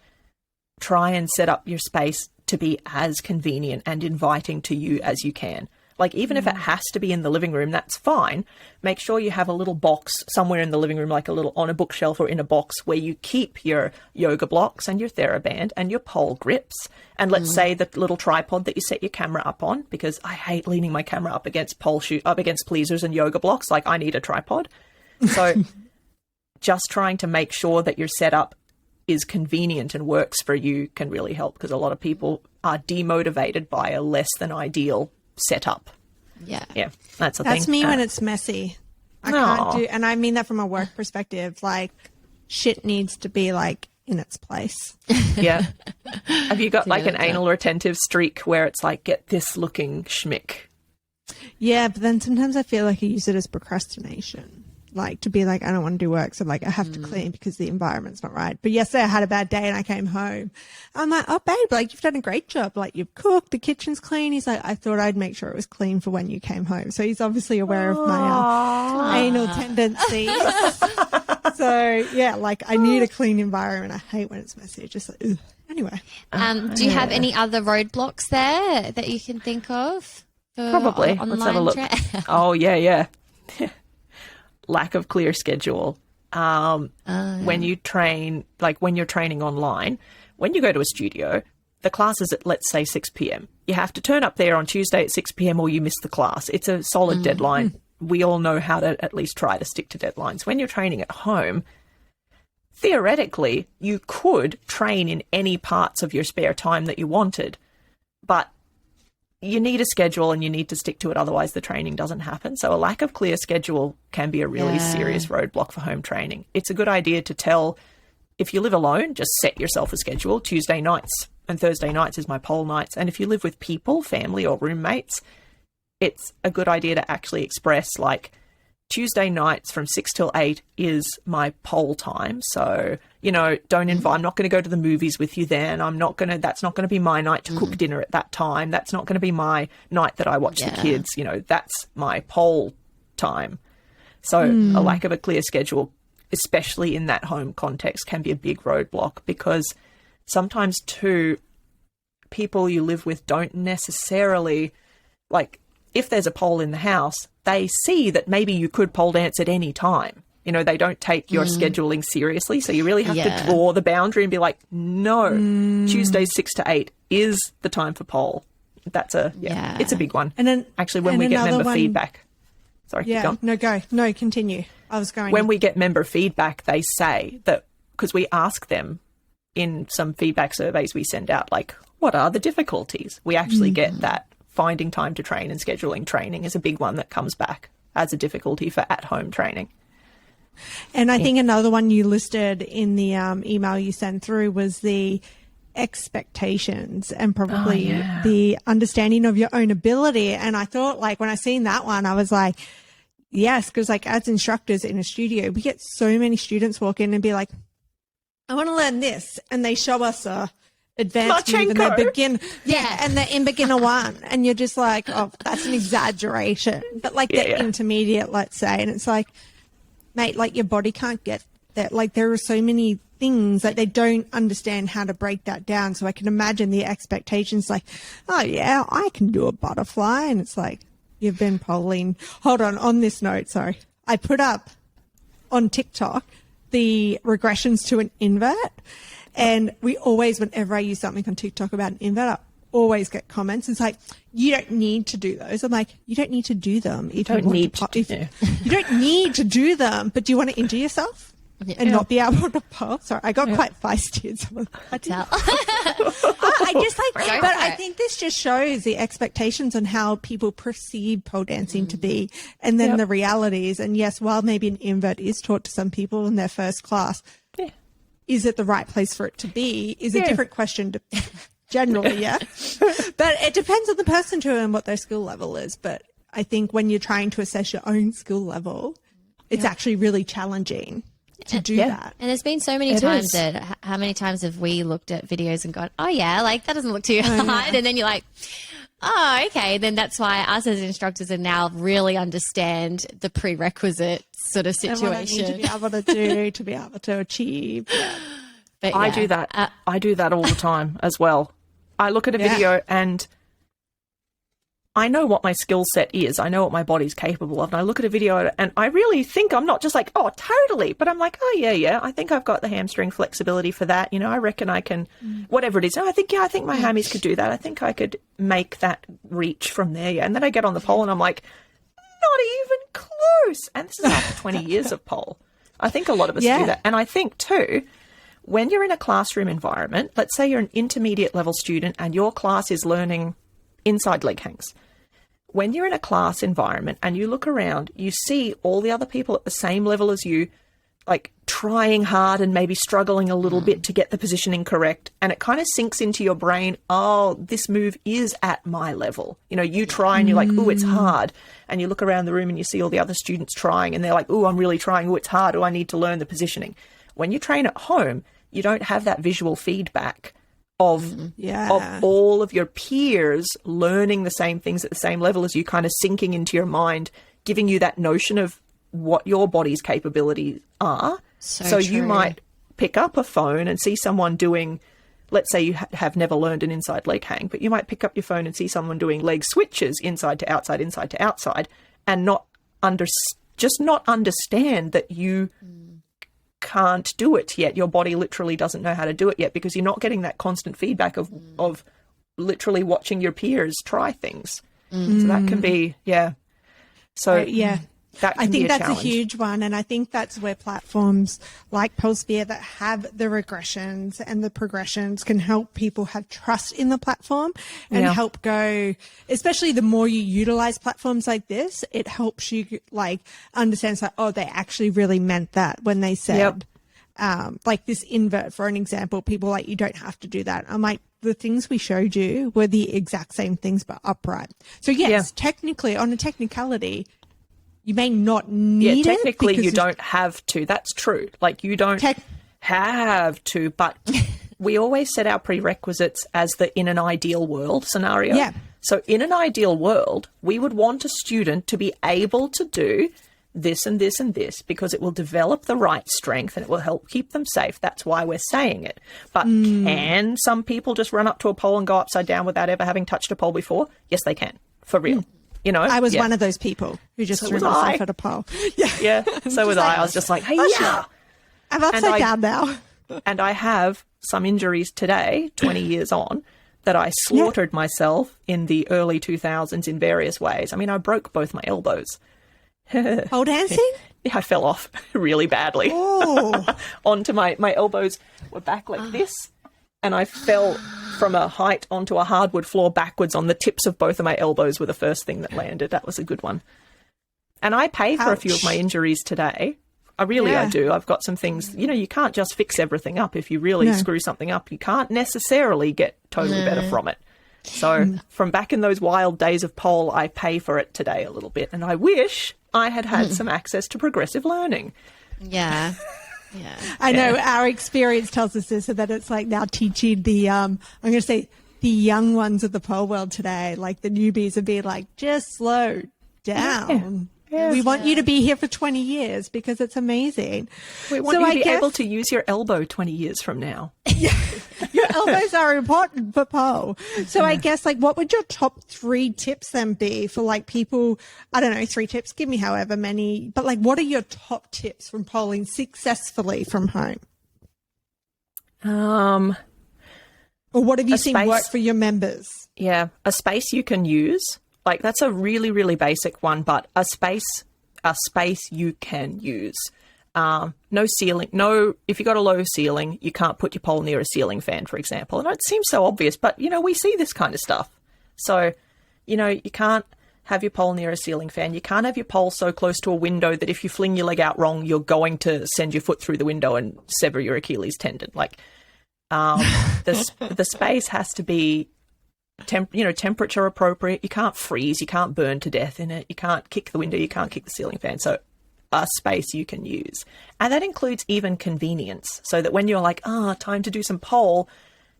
try and set up your space to be as convenient and inviting to you as you can. Like, even if it has to be in the living room, that's fine. Make sure you have a little box somewhere in the living room, like on a bookshelf or in a box, where you keep your yoga blocks and your TheraBand and your pole grips. And let's say the little tripod that you set your camera up on, because I hate leaning my camera up against up against pleasers and yoga blocks. Like, I need a tripod. So just trying to make sure that your setup is convenient and works for you can really help, because a lot of people are demotivated by a less than ideal setup. Yeah. Yeah, that's the thing. That's me when it's messy. I can't do, and I mean that from a work perspective, like shit needs to be like in its place. Yeah. Have you got like an anal retentive streak where it's like, get this looking schmick? Yeah, but then sometimes I feel like I use it as procrastination. Like to be like, I don't want to do work, so like I have to clean because the environment's not right. But yesterday I had a bad day and I came home. I'm like, oh babe, like you've done a great job. Like you've cooked, the kitchen's clean. He's like, I thought I'd make sure it was clean for when you came home. So he's obviously aware of my anal tendencies. So yeah, like I need a clean environment. I hate when it's messy. Just like, ugh. Anyway. Do you have any other roadblocks there that you can think of? Probably. Let's have a look. Oh yeah. Lack of clear schedule. When you train, like when you're training online, when you go to a studio, the class is at, let's say, 6 p.m. You have to turn up there on Tuesday at 6 p.m. or you miss the class. It's a solid deadline. We all know how to at least try to stick to deadlines. When you're training at home, theoretically, you could train in any parts of your spare time that you wanted, but you need a schedule and you need to stick to it, otherwise the training doesn't happen. So a lack of clear schedule can be a really serious roadblock for home training. It's a good idea to tell, if you live alone, just set yourself a schedule. Tuesday nights and Thursday nights is my pole nights. And if you live with people, family or roommates, it's a good idea to actually express like, Tuesday nights from 6 till 8 is my pole time. So, you know, don't invite, I'm not going to go to the movies with you then. That's not going to be my night to cook dinner at that time. That's not going to be my night that I watch the kids. You know, that's my pole time. So a lack of a clear schedule, especially in that home context, can be a big roadblock, because sometimes too, people you live with don't necessarily, like, if there's a pole in the house, they see that maybe you could pole dance at any time. You know, they don't take your scheduling seriously. So you really have to draw the boundary and be like, no, Tuesday 6 to 8 is the time for pole. That's it's a big one. And then actually, when we get member feedback, sorry, keep going. No, continue. I was going. When we get member feedback, they say that, because we ask them in some feedback surveys we send out, like, what are the difficulties? We actually get that. Finding time to train and scheduling training is a big one that comes back as a difficulty for at-home training. And I think another one you listed in the email you sent through was the expectations and probably the understanding of your own ability. And I thought, like, when I seen that one, I was like, yes, because like as instructors in a studio, we get so many students walk in and be like, I want to learn this. And they show us a advanced move and they begin and they're in beginner one, and you're just like, oh, that's an exaggeration, but like the intermediate, let's say, and it's like, mate, like your body can't get that. Like there are so many things that they don't understand how to break that down. So I can imagine the expectations, like, oh yeah, I can do a butterfly, and it's like, you've been polling. Hold on this note, sorry, I put up on TikTok the regressions to an invert. And we always, whenever I use something on TikTok about an invert, I always get comments. It's like, you don't need to do those. I'm like, you don't need to do them. You don't need to do them, but do you want to injure yourself and not be able to pole? Sorry, I got quite feisty. I just like, but I think this just shows the expectations on how people perceive pole dancing to be, and then the realities. And yes, while maybe an invert is taught to some people in their first class, is it the right place for it to be is a different question to generally, but it depends on the person too and what their skill level is. But I think when you're trying to assess your own skill level, it's actually really challenging to do that. And there's been so many times that, how many times have we looked at videos and gone, oh yeah, like that doesn't look too hard. And then you're like, oh, okay. Then that's why us as instructors are now really understand the prerequisite sort of situation. And what I need to be able to do to be able to achieve. But I do that. I do that all the time as well. I look at a video and I know what my skill set is. I know what my body's capable of. And I look at a video and I really think, I'm not just like, oh, totally. But I'm like, oh, yeah. I think I've got the hamstring flexibility for that. You know, I reckon I can, whatever it is. Oh, I think my hammies could do that. I think I could make that reach from there. Yeah. And then I get on the pole and I'm like, not even close. And this is after 20 years of pole. I think a lot of us do that. And I think too, when you're in a classroom environment, let's say you're an intermediate level student and your class is learning inside leg hangs. When you're in a class environment and you look around, you see all the other people at the same level as you, like trying hard and maybe struggling a little bit to get the positioning correct. And it kind of sinks into your brain, oh, this move is at my level. You know, you try and you're like, oh, it's hard. And you look around the room and you see all the other students trying and they're like, oh, I'm really trying. Oh, it's hard. Oh, I need to learn the positioning. When you train at home, you don't have that visual feedback of all of your peers learning the same things at the same level as you, kind of sinking into your mind, giving you that notion of what your body's capabilities are. So you might pick up a phone and see someone doing, let's say you have never learned an inside leg hang, but you might pick up your phone and see someone doing leg switches inside to outside, and not understand that you can't do it yet. Your body literally doesn't know how to do it yet because you're not getting that constant feedback of literally watching your peers try things. So that can be, So I think that's challenge. a huge one. And I think that's where platforms like Polesphere that have the regressions and the progressions can help people have trust in the platform and help go, especially the more you utilize platforms like this, it helps you like understand, like, oh, they actually really meant that when they said, like this invert, for an example, people like, you don't have to do that. I'm like, the things we showed you were the exact same things, but upright. So yes, technically on a technicality, you may not need it. Technically, you don't have to. That's true. Like, you don't have to, but we always set our prerequisites as the in an ideal world scenario. Yeah. So in an ideal world, we would want a student to be able to do this and this and this because it will develop the right strength and it will help keep them safe. That's why we're saying it. But can some people just run up to a pole and go upside down without ever having touched a pole before? Yes, they can. For real. You know, I was one of those people who just threw myself at a pole. So was I. I was just like, hey, I'm upside down now. And I have some injuries today, 20 years on, that I slaughtered myself in the early 2000s in various ways. I mean, I broke both my elbows. Pole dancing? Yeah, I fell off really badly. Onto my elbows were back like this. And I fell from a height onto a hardwood floor backwards on the tips of both of my elbows were the first thing that landed. That was a good one. And I pay for a few of my injuries today. I do. I've got some things, you know, you can't just fix everything up. If you really screw something up, you can't necessarily get totally better from it. So from back in those wild days of pole, I pay for it today a little bit. And I wish I had some access to progressive learning. Yeah. I know our experience tells us this, so that it's like now teaching the, I'm going to say the young ones of the pole world today, like the newbies, are being like, just slow down. We want you to be here for 20 years because it's amazing. We want you to be able to use your elbow 20 years from now. Your elbows are important for pole. So I guess, like, what would your top 3 tips then be for like people? I don't know, 3 tips, give me however many, but like, what are your top tips from polling successfully from home? Or what have you seen work for your members? Yeah, a space you can use. Like, that's a really, really basic one, but a space you can use. No ceiling. No, if you got a low ceiling, you can't put your pole near a ceiling fan, for example. And it seems so obvious, but, you know, we see this kind of stuff. So, you know, you can't have your pole near a ceiling fan. You can't have your pole so close to a window that if you fling your leg out wrong, you're going to send your foot through the window and sever your Achilles tendon. Like, the space has to be temperature appropriate. You can't freeze, you can't burn to death in it, you can't kick the window, you can't kick the ceiling fan. So a space you can use. And that includes even convenience, so that when you're like, time to do some pole,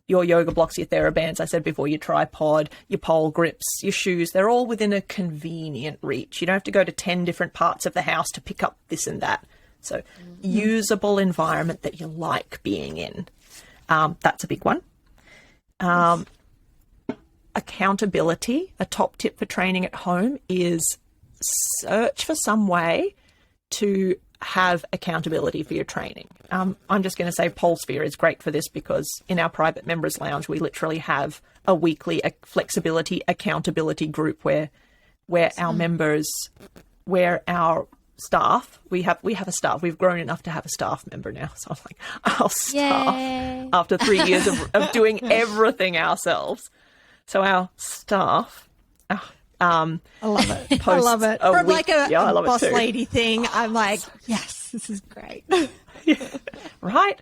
your yoga blocks, your TheraBands, I said before, your tripod, your pole grips, your shoes, they're all within a convenient reach. You don't have to go to 10 different parts of the house to pick up this and that. So usable environment that you like being in. That's a big one. Accountability. A top tip for training at home is search for some way to have accountability for your training. I'm just going to say Polesphere is great for this because in our private members lounge, we literally have a weekly flexibility accountability group where our members, where our staff. We have a staff. We've grown enough to have a staff member now. So I'm like, our staff, Yay. after 3 years of doing everything ourselves. So our staff, I love it. I love it. From like a boss lady thing, I'm like, yes, this is great. Right?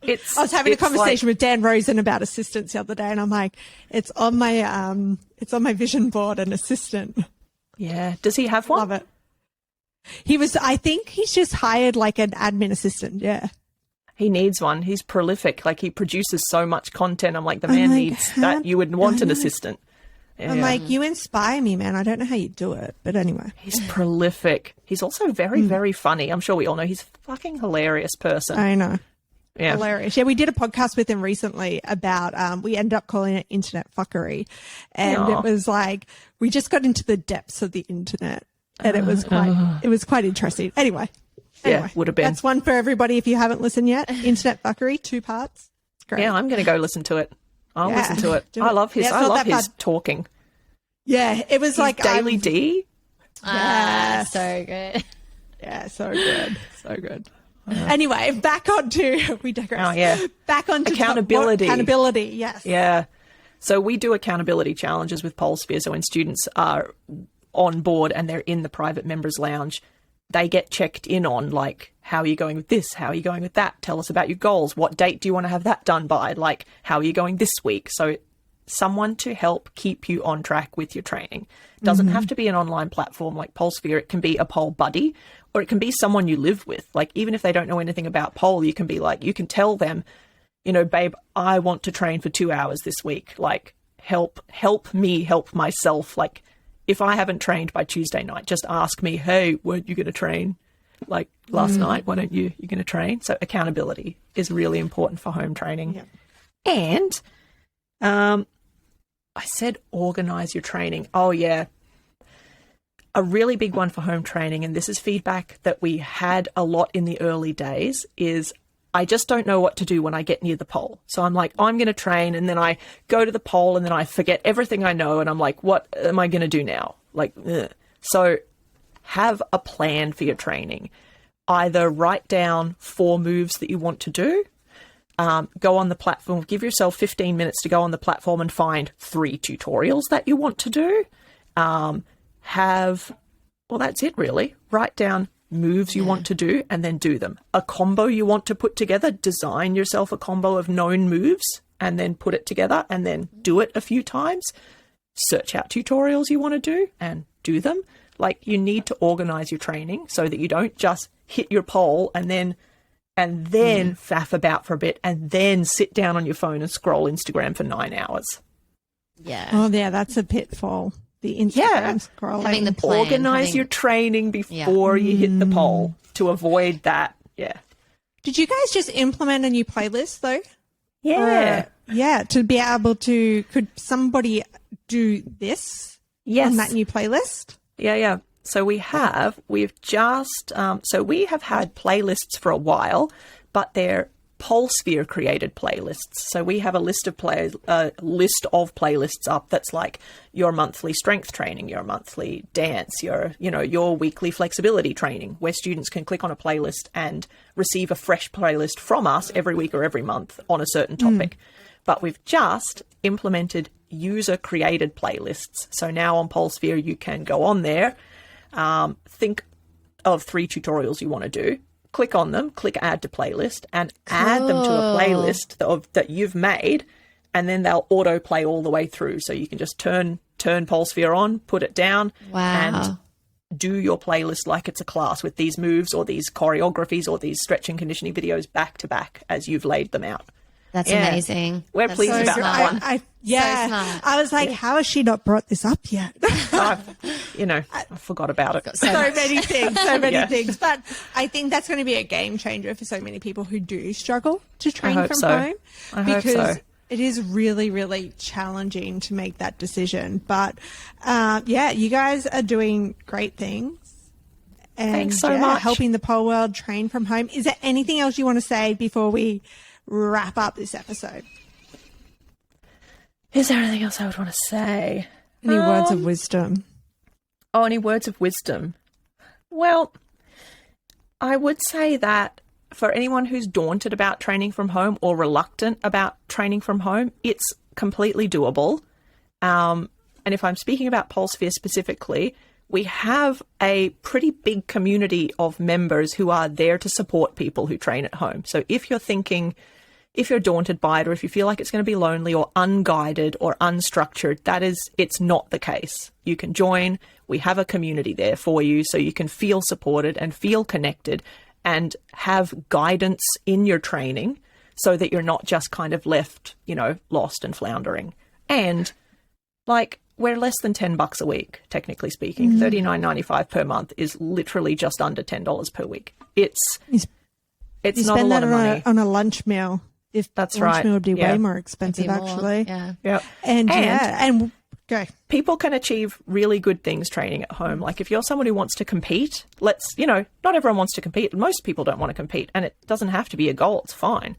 I was having a conversation with Dan Rosen about assistants the other day, and I'm like, it's on my vision board, an assistant. Yeah. Does he have one? Love it. I think he's just hired like an admin assistant. Yeah. He needs one. He's prolific. Like, he produces so much content. I'm like, the man needs that. You would want an assistant. Yeah. I'm like, you inspire me, man. I don't know how you do it, but anyway. He's prolific. He's also very, very funny. I'm sure we all know he's a fucking hilarious person. I know. Yeah. Hilarious. Yeah, we did a podcast with him recently about, we ended up calling it internet fuckery. And it was like, we just got into the depths of the internet. And it was quite interesting. Anyway, yeah, would have been. That's one for everybody if you haven't listened yet. Internet fuckery, 2 parts. It's great. Yeah, I'm going to go listen to it. I'll listen to it. I love his talking. Yeah, it was like Daily D. Yeah, so good. Yeah, so good. So good. Anyway, back onto we digress. Oh yeah, back onto accountability. Accountability, yes. Yeah. So we do accountability challenges with Polesphere. So when students are on board and they're in the private members lounge, they get checked in on, like, how are you going with this? How are you going with that? Tell us about your goals. What date do you want to have that done by? Like, how are you going this week? So someone to help keep you on track with your training. It doesn't have to be an online platform like Polesphere. It can be a pole buddy, or it can be someone you live with. Like, even if they don't know anything about pole, you can be like, you can tell them, you know, babe, I want to train for 2 hours this week. Like, help me help myself. Like, if I haven't trained by Tuesday night, just ask me, hey, weren't you going to train like last night? Why don't you're going to train? So accountability is really important for home training. Yeah. And I said organize your training. Oh, yeah. A really big one for home training, and this is feedback that we had a lot in the early days, is I just don't know what to do when I get near the pole. So I'm like, I'm going to train, and then I go to the pole, and then I forget everything I know, and I'm like, what am I going to do now? Like, ugh. So have a plan for your training. Either write down 4 moves that you want to do, go on the platform, give yourself 15 minutes to go on the platform and find 3 tutorials that you want to do. Well, that's it really. Write down moves you want to do and then do them. A combo you want to put together, design yourself a combo of known moves and then put it together and then do it a few times. Search out tutorials you want to do and do them. Like, you need to organize your training so that you don't just hit your pole and then faff about for a bit and then sit down on your phone and scroll Instagram for 9 hours. Yeah. Oh, yeah, that's a pitfall. The Instagram scrolling. Having the plan, organize your training before you hit the pole to avoid that. Yeah. Did you guys just implement a new playlist though? Yeah. To be able to, could somebody do this on that new playlist? Yeah. So we've had playlists for a while, but they're Polesphere created playlists. So we have a list of playlists up that's like your monthly strength training, your monthly dance, your weekly flexibility training, where students can click on a playlist and receive a fresh playlist from us every week or every month on a certain topic. But we've just implemented user created playlists. So now on Polesphere, you can go on there, think of 3 tutorials you want to do, click on them, click add to playlist, and add them to a playlist that you've made, and then they'll auto play all the way through. So you can just turn Polesphere on, put it down, and do your playlist like it's a class with these moves or these choreographies or these stretch and conditioning videos back to back as you've laid them out. That's amazing. We're pleased about that one. So smart. I was like, how has she not brought this up yet? I forgot about it. So many things. But I think that's going to be a game changer for so many people who do struggle to train from home. Because it is really, really challenging to make that decision. But you guys are doing great things. And thanks so much. Helping the pole world train from home. Is there anything else you want to say before we wrap up this episode? Is there anything else I would want to say? Any words of wisdom? Oh, any words of wisdom? Well, I would say that for anyone who's daunted about training from home or reluctant about training from home, it's completely doable. And if I'm speaking about Polesphere specifically, we have a pretty big community of members who are there to support people who train at home. So if you're daunted by it, or if you feel like it's going to be lonely or unguided or unstructured, it's not the case. You can join. We have a community there for you so you can feel supported and feel connected and have guidance in your training so that you're not just kind of left, lost and floundering. And we're less than $10 a week, technically speaking. $39.95 per month is literally just under $10 per week. It's not a lot of money. On a lunch meal. That's lunch right. meal would be way more expensive, actually. Yeah. Yep. And go. People can achieve really good things training at home. Like if you're someone who wants to compete, not everyone wants to compete. Most people don't want to compete, and it doesn't have to be a goal. It's fine.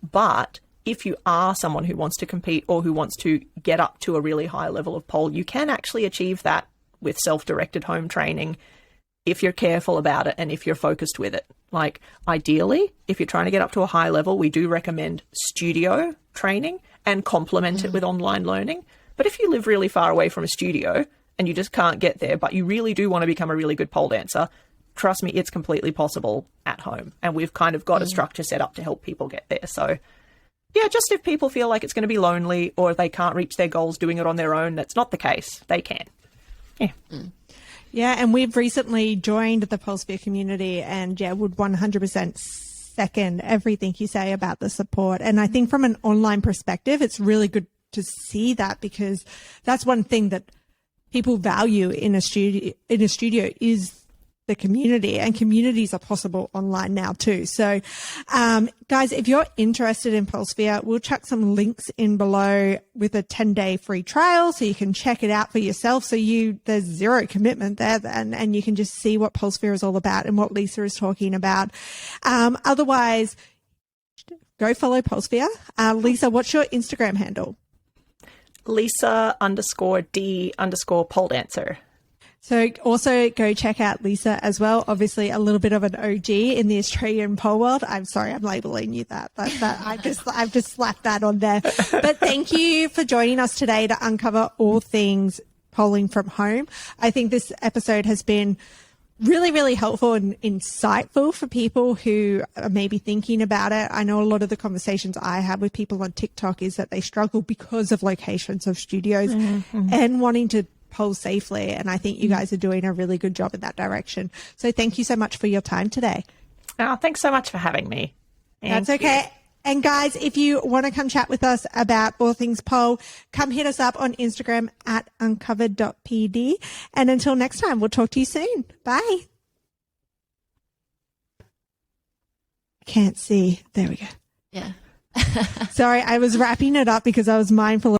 But if you are someone who wants to compete or who wants to get up to a really high level of pole, you can actually achieve that with self-directed home training if you're careful about it and if you're focused with it. Like ideally, if you're trying to get up to a high level, we do recommend studio training and complement it with online learning. But if you live really far away from a studio and you just can't get there, but you really do want to become a really good pole dancer, trust me, it's completely possible at home. And we've kind of got a structure set up to help people get there. So yeah, just if people feel like it's going to be lonely or they can't reach their goals doing it on their own, that's not the case. They can. Yeah. Yeah, and we've recently joined the Polesphere community and would 100% second everything you say about the support. And I think from an online perspective, it's really good to see that, because that's one thing that people value in a studio is the community, and communities are possible online now too. So, guys, if you're interested in Polesphere, we'll chuck some links in below with a 10-day free trial so you can check it out for yourself. So there's zero commitment there then, and you can just see what Polesphere is all about and what Lisa is talking about. Otherwise, go follow Polesphere. Lisa, what's your Instagram handle? Lisa_D_pole dancer. So also go check out Lisa as well. Obviously a little bit of an OG in the Australian pole world. I'm sorry, I'm labeling you that. I've just slapped that on there. But thank you for joining us today to uncover all things polling from home. I think this episode has been really, really helpful and insightful for people who are maybe thinking about it. I know a lot of the conversations I have with people on TikTok is that they struggle because of locations of studios and wanting to pole safely. And I think you guys are doing a really good job in that direction. So thank you so much for your time today. Oh, thanks so much for having me. That's okay. And guys, if you want to come chat with us about all things pole, come hit us up on Instagram at uncovered.pd. And until next time, we'll talk to you soon. Bye. Can't see. There we go. Yeah. Sorry, I was wrapping it up because I was mindful of